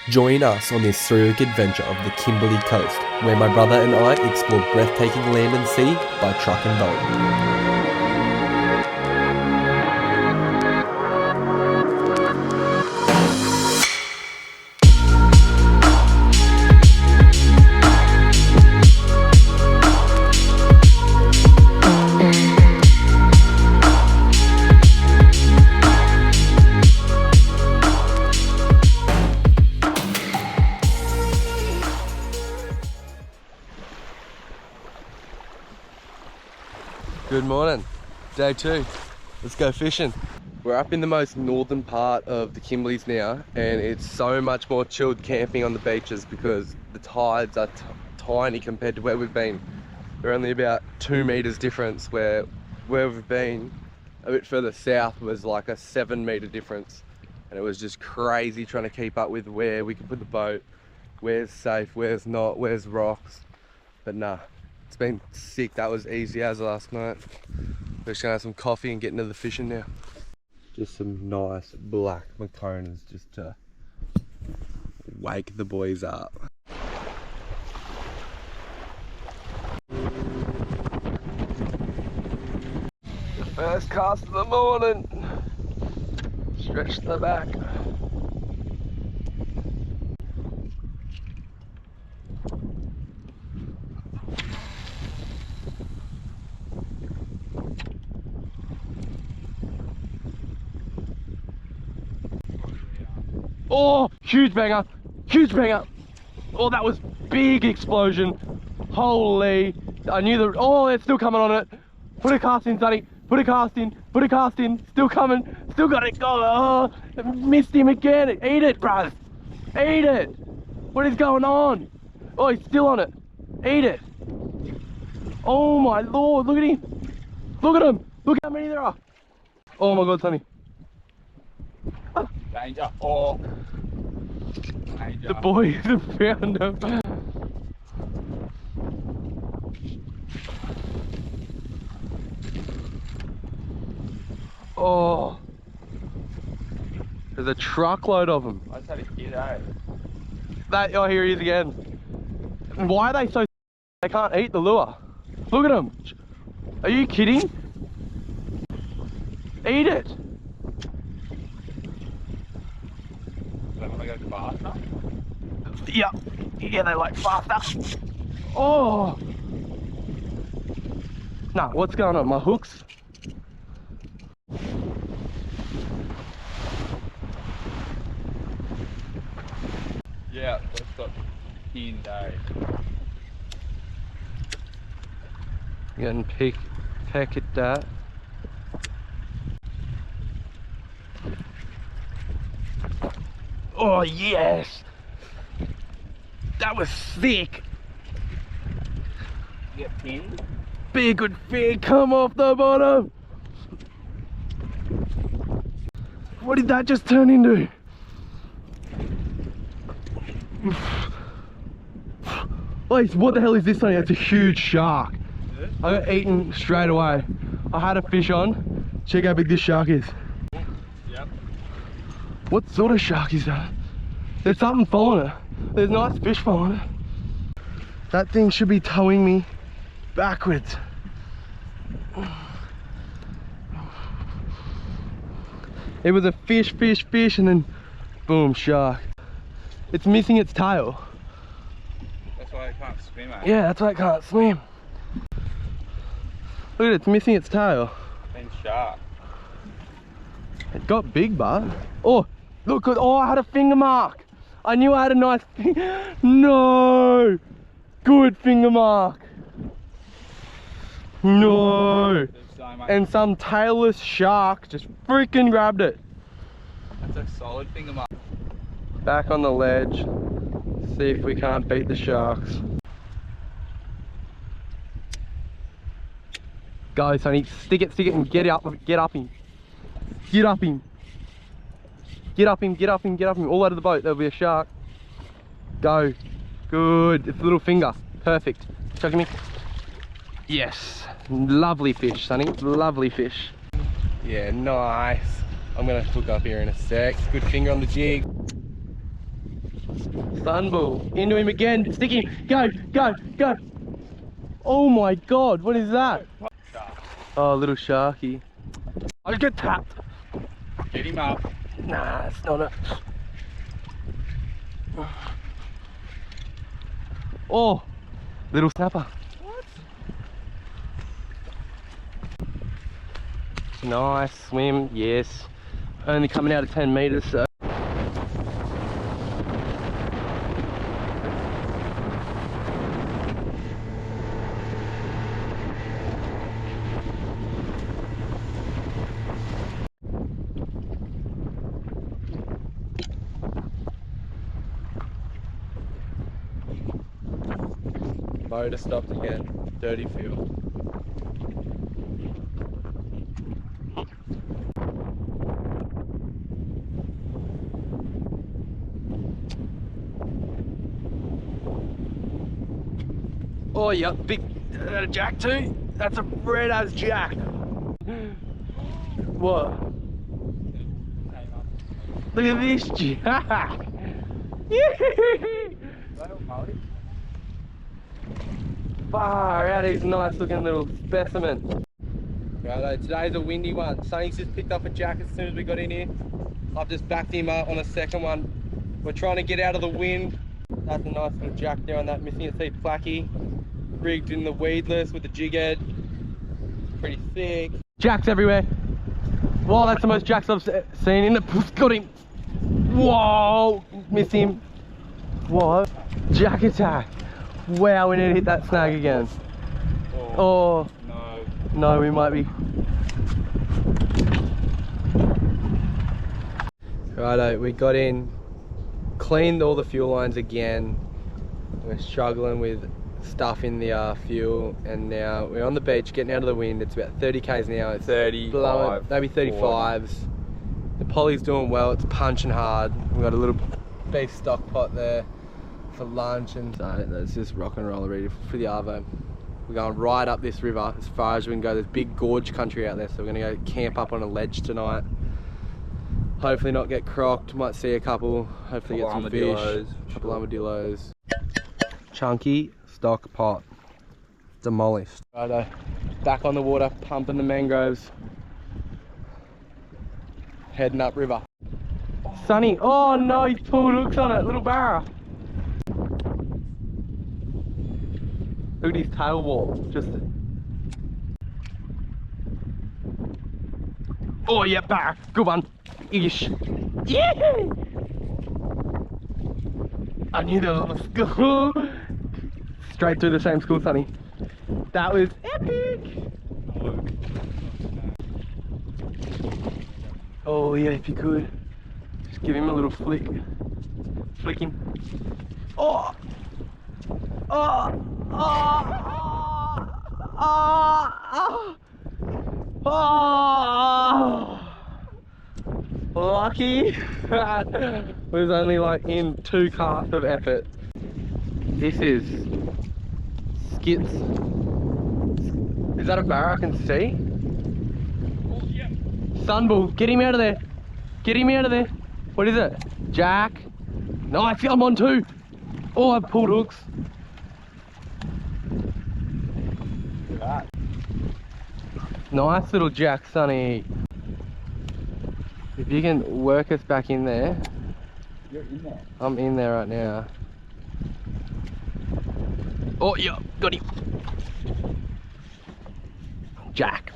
Join us on this thrilling adventure of the Kimberley coast, where my brother and I explore breathtaking land and sea by truck and boat. Good morning, day 2. Let's go fishing. We're up in the most northern part of the Kimberleys now, and it's so much more chilled camping on the beaches because the tides are tiny compared to where we've been. They're only about 2 meters difference, where we've been a bit further south was like a 7-meter difference, and it was just crazy trying to keep up with where we can put the boat, where's safe, where's not, where's rocks. But nah, it's been sick. That was easy as last night. We're just gonna have some coffee and get into the fishing now. Just some nice black Maconas just to wake the boys up. The first cast of the morning. Stretch the back. Oh, huge banger, huge banger. Oh, that was big explosion. Holy, I knew the, oh, it's still coming on it. Put a cast in, Sonny, put a cast in, put a cast in. Still coming, still got it. Oh, missed him again. Eat it, bruv, eat it. What is going on? Oh, he's still on it. Eat it. Oh my Lord, look at him. Look at him, look how many there are. Oh my God, Sonny. Danger. Oh. Danger. The boys have found him. Oh. There's a truckload of them. I just had a kid, eh? That, oh, here he is again. And why are they so, they can't eat the lure? Look at them. Are you kidding? Eat it. They want to go faster? Yeah, yeah, they like faster. Oh, nah, what's going on? My hooks? Yeah, that's got pinned, eh? Getting peck at that. Oh yes, that was thick. You get pinned? Be a good fish, come off the bottom. What did that just turn into? Wait, what the hell is this thing? It's a huge shark. I got eaten straight away. I had a fish on. Check how big this shark is. Yep. What sort of shark is that? There's something following it. There's nice fish following it. That thing should be towing me backwards. It was a fish, and then boom, shark. It's missing its tail. That's why it can't swim, eh? Yeah, that's why it can't swim. Look at it, it's missing its tail. Been sharp. It got big, but oh, look good. Oh, I had a finger mark. I knew I had a nice no, good finger mark. No. So much. And some tailless shark just freaking grabbed it. That's a solid finger mark. Back on the ledge. See if we can't beat the sharks. Go, Sonny. Stick it, and get up him. Get up him. Get up him. Get up him, get up him, get up him. All out of the boat. There'll be a shark. Go. Good. It's a little finger. Perfect. Chuck me. Yes. Lovely fish, Sonny. Lovely fish. Yeah, nice. I'm gonna hook up here in a sec. Good finger on the jig. Sunbull. Into him again. Stick him. Go, go, go. Oh my god, what is that? Shark. Oh, little sharky. I'll get tapped. Get him up. Nah, it's not it. Oh, little snapper. What? Nice swim, yes. Only coming out of 10 meters, so. Motor stopped again. Dirty fuel. Oh yeah, big jack too. That's a red as jack. What? Look at this jack. Far out, he's a nice looking little specimen. Righto, today's a windy one. Sonny's just picked up a jack as soon as we got in here. I've just backed him up on a second one. We're trying to get out of the wind. That's a nice little jack there on that missing at sea placky. Rigged in the weedless with the jig head. Pretty thick. Jacks everywhere. Wow, that's the most jacks I've seen in the... Got him. Whoa, missed him. Whoa, jack attack. Wow, we need to hit that snag again. Oh, no, we might be. Righto, we got in, cleaned all the fuel lines again. We're struggling with stuff in the fuel, and now we're on the beach getting out of the wind. It's about 30 k's an hour. It's 35, maybe 35s. The poly's doing well, it's punching hard. We've got a little beef stock pot there for lunch, and so that's just rock and roll ready for the arvo. We're going right up this river as far as we can go. There's big gorge country out there, so we're gonna go camp up on a ledge tonight. Hopefully not get crocked, might see a couple, hopefully get some fish, a couple armadillos. Chunky stock pot, demolished. Righto, back on the water, pumping the mangroves. Heading up river. Sonny, oh no, he's pulled hooks on it, little barra. Look at his tail wall, just... Oh yeah, barra, good one. Ish. Yeah! I knew there was a school. Straight through the same school, Sonny. That was epic! Oh yeah, if you could. Just give him a little flick. Flick him. Oh! Oh! Oh! Oh! Oh! Oh! Lucky! Was only like in 2 casts of effort. This is skits. Is that a barra I can see? Oh, yeah. Sunbull, get him out of there. Get him out of there. What is it? Jack. Nice, I'm on 2. Oh, I've pulled hooks. Look at that. Nice little jack, Sonny. If you can work us back in there. You're in there. I'm in there right now. Oh yeah, got him. Jack.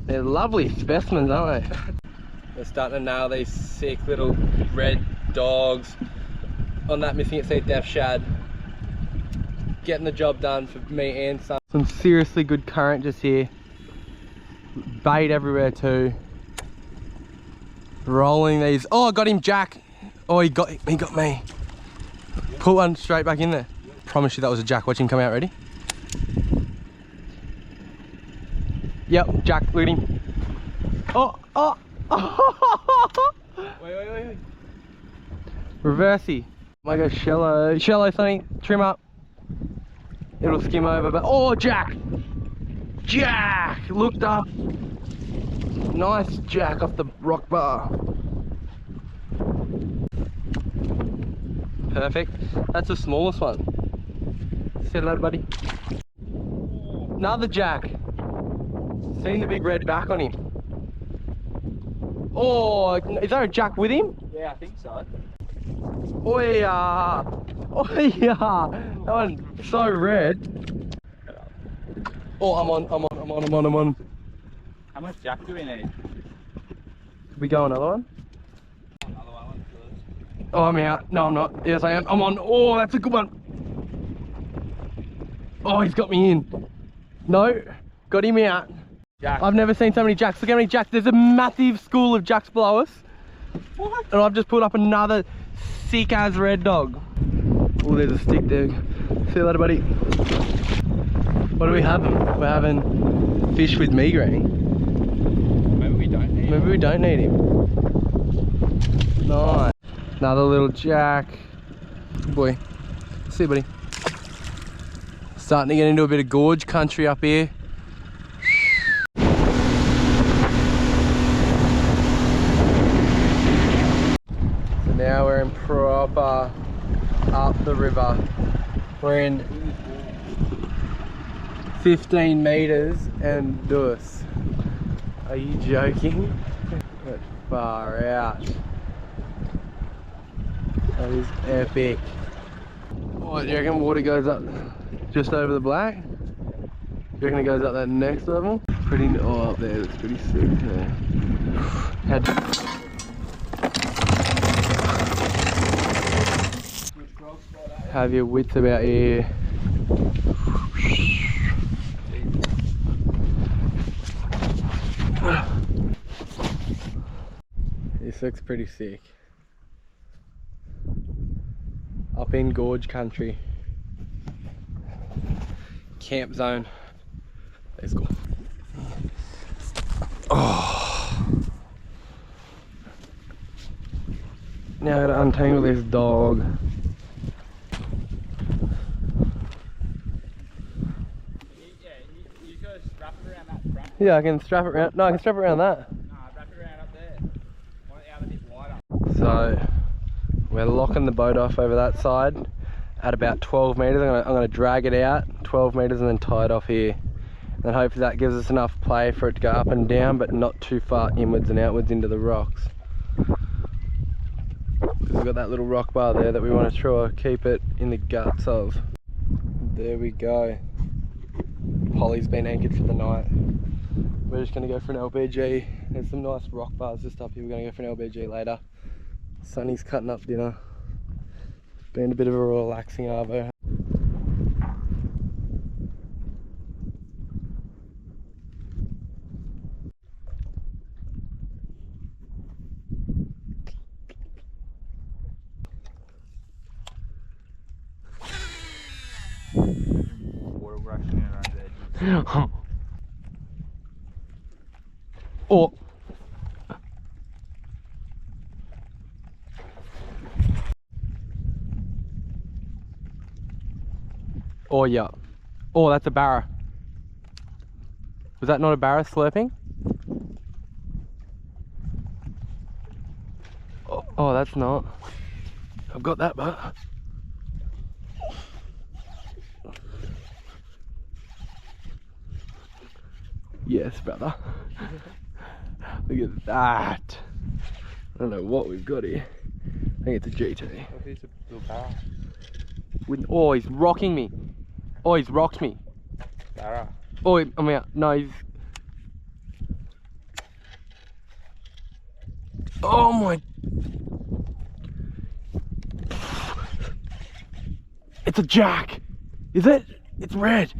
They're lovely specimens, aren't they? We're starting to nail these sick little red dogs on that missing at sea death shad. Getting the job done for me and son. Some seriously good current just here. Bait everywhere too. Rolling these. Oh, I got him, Jack. Oh, he got me. Put one straight back in there. Promise you that was a Jack. Watch him come out. Ready? Yep, Jack. Look at him. Oh. Wait. Reversey. Might go shallow. Shallow, Sonny. Trim up. It'll skim over, but oh, Jack! Jack! Looked up. Nice jack off the rock bar. Perfect. That's the smallest one. See you later, buddy. Another jack. Seen the big red back on him. Oh, is there a jack with him? Yeah, I think so. Oh yeah. Oh yeah. That one's so red. Oh, I'm on. How much jack do we need? Could we go another one? Another one, good. Oh, I'm out. No, I'm not. Yes, I am. I'm on. Oh, that's a good one. Oh, he's got me in. No, got him out. Jack. I've never seen so many jacks. Look how many jacks. There's a massive school of jacks below us. What? And I've just put up another sick as red dog. Oh, there's a stick there. See you later, buddy. What are we having? We're having fish with migraine. Maybe we don't need Maybe we don't need him. Nice. Another little jack. Good boy. See you, buddy. Starting to get into a bit of gorge country up here. So now we're in proper up the river. We're in 15 meters and deuce. Are you joking? That's far out. That is epic. What, do you reckon water goes up just over the black? Do you reckon it goes up that next level? Pretty, oh, up there, that's pretty sick. Yeah. Have your wits about you. This looks pretty sick. Up in Gorge country. Camp zone. Let's go. Oh. Now I gotta untangle this dog. You gotta strap it around that front. Yeah, I can strap it around. No, I can strap it around that. No, wrap it around up there. Want it out a bit wider. So we're locking the boat off over that side at about 12 meters. I'm gonna drag it out 12 meters and then tie it off here. And then hopefully that gives us enough play for it to go up and down, but not too far inwards and outwards into the rocks. Because we've got that little rock bar there that we want to try to keep it in the guts of. There we go. Polly's been anchored for the night. We're just gonna go for an LBG. There's some nice rock bars just up here. We're gonna go for an LBG later. Sonny's cutting up dinner. Been a bit of a relaxing arvo. Water rushing around the edges. Oh. Oh yeah. Oh, that's a barra. Was that not a barra slurping? Oh, that's not. I've got that, but yes, brother. Look at that. I don't know what we've got here. I think it's a GT. It's a little barra. Oh, he's rocking me. Oh, he's rocked me. Barra. Oh, I'm out. No, he's... Oh my... It's a jack. Is it? It's red.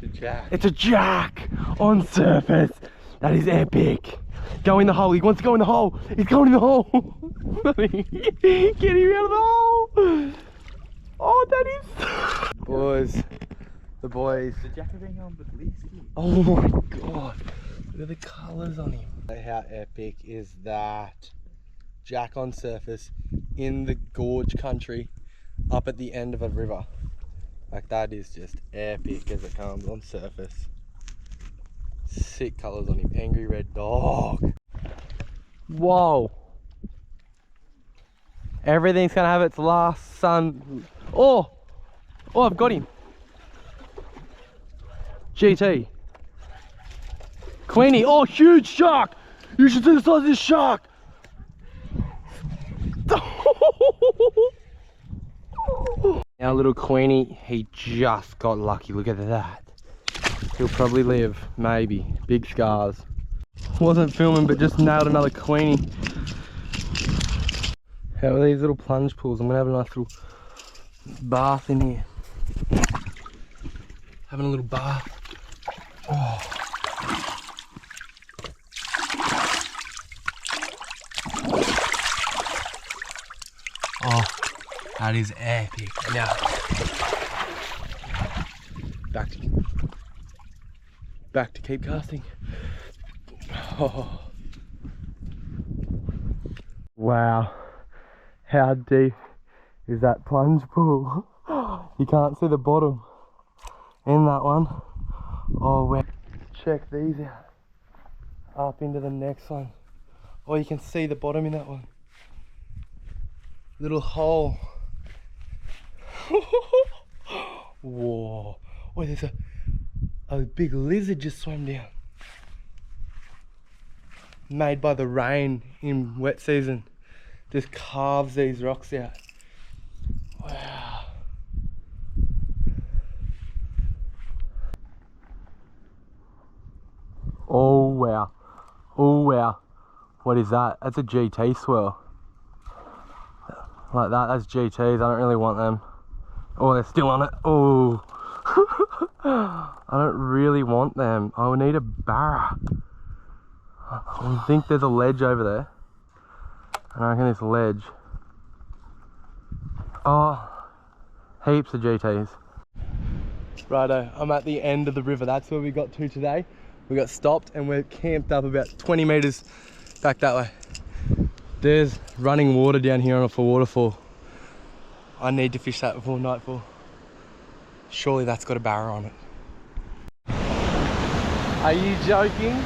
It's a jack. It's a jack on surface. That is epic. Go in the hole. He wants to go in the hole. He's going in the hole. Get him out of the hole. Oh, that is... Boys. The boys. The jack are being on with whiskey. Oh my god. Look at the colours on him. How epic is that? Jack on surface in the Gorge country up at the end of a river. Like, that is just epic as it comes on surface. sick colours on him. Angry red dog. Whoa. Everything's gonna have its last sun. Oh! Oh, I've got him. GT. Queenie. Oh, huge shark! You should see the size of this shark! Our little Queenie, he just got lucky. Look at that. He'll probably live, maybe. Big scars. Wasn't filming, but just nailed another Queenie. How are these little plunge pools? I'm gonna have a nice little bath in here. Having a little bath. Oh. Oh, that is epic. Now, back to keep casting. Oh. Wow, how deep is that plunge pool? You can't see the bottom in that one. Oh, wow. Check these out. Up into the next one. Oh, you can see the bottom in that one. Little hole. Whoa. Oh, there's a big lizard just swam down. Made by the rain in wet season. Just carves these rocks out. Wow. Oh wow. Oh wow. What is that? That's a GT swirl. Like that, that's GTs. I don't really want them. Oh, they're still on it. Oh. I don't really want them. I will need a barra. I think there's a ledge over there. I reckon this ledge. Oh, heaps of GTs. Righto, I'm at the end of the river. That's where we got to today. We got stopped and we're camped up about 20 meters back that way. There's running water down here off a waterfall. I need to fish that before nightfall. Surely that's got a barra on it. Are you joking?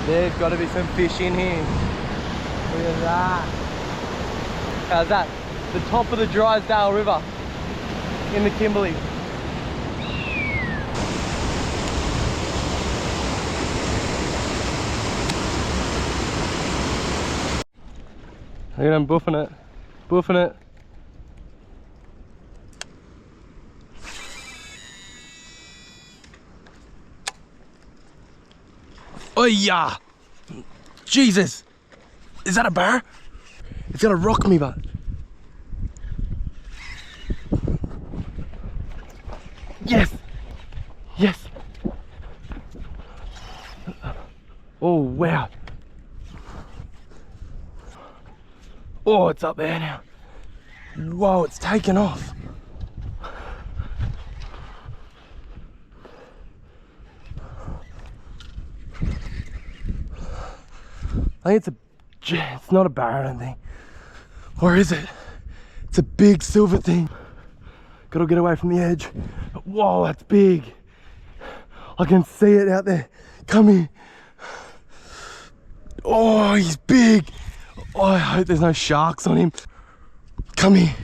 There's got to be some fish in here. Look at that. How's that? The top of the Drysdale River in the Kimberley. Look at him buffing it. Buffing it. Oh yeah! Jesus! Is that a bar? It's gonna rock me, but. Yes! Yes! Oh wow! Oh, it's up there now. Whoa, it's taken off. I think it's not a bar, I don't think. Or is it? It's a big silver thing. Gotta get away from the edge. Whoa, that's big. I can see it out there. Come here. Oh, he's big. Oh, I hope there's no sharks on him. Come here.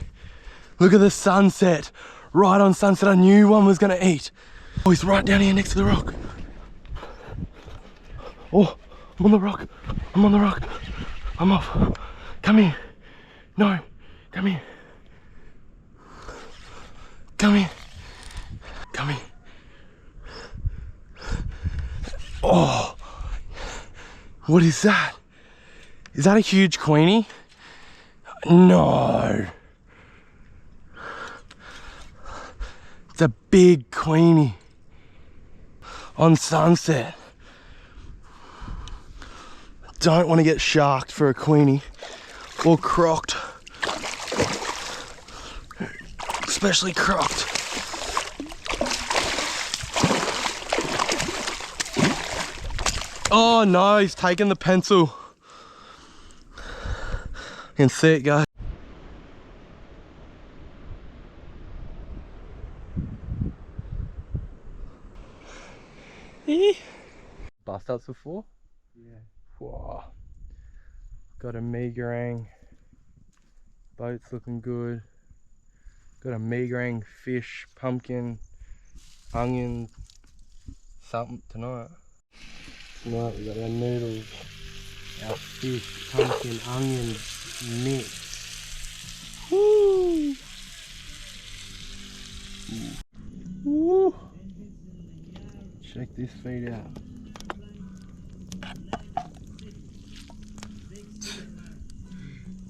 Look at the sunset. Right on sunset, I knew one was gonna eat. Oh, he's right down here next to the rock. Oh, I'm on the rock. I'm on the rock. I'm off. Come here. No, come here. Come here. Come here. Oh, what is that? Is that a huge Queenie? No. It's a big Queenie on sunset. Don't want to get sharked for a Queenie or crocked. Especially crocked. Oh no, he's taken the pencil. You can see it go. Bust ups before? Yeah. Whoa. Got a meagerang. Boat's looking good. Got a meagerang, fish, pumpkin, onion, something tonight. Tonight we got our noodles, our fish, pumpkin, onion mix. Woo! Woo! Check this feed out.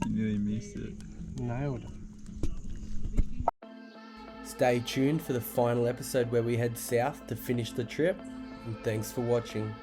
You nearly missed it. Nailed it. Stay tuned for the final episode where we head south to finish the trip, and thanks for watching.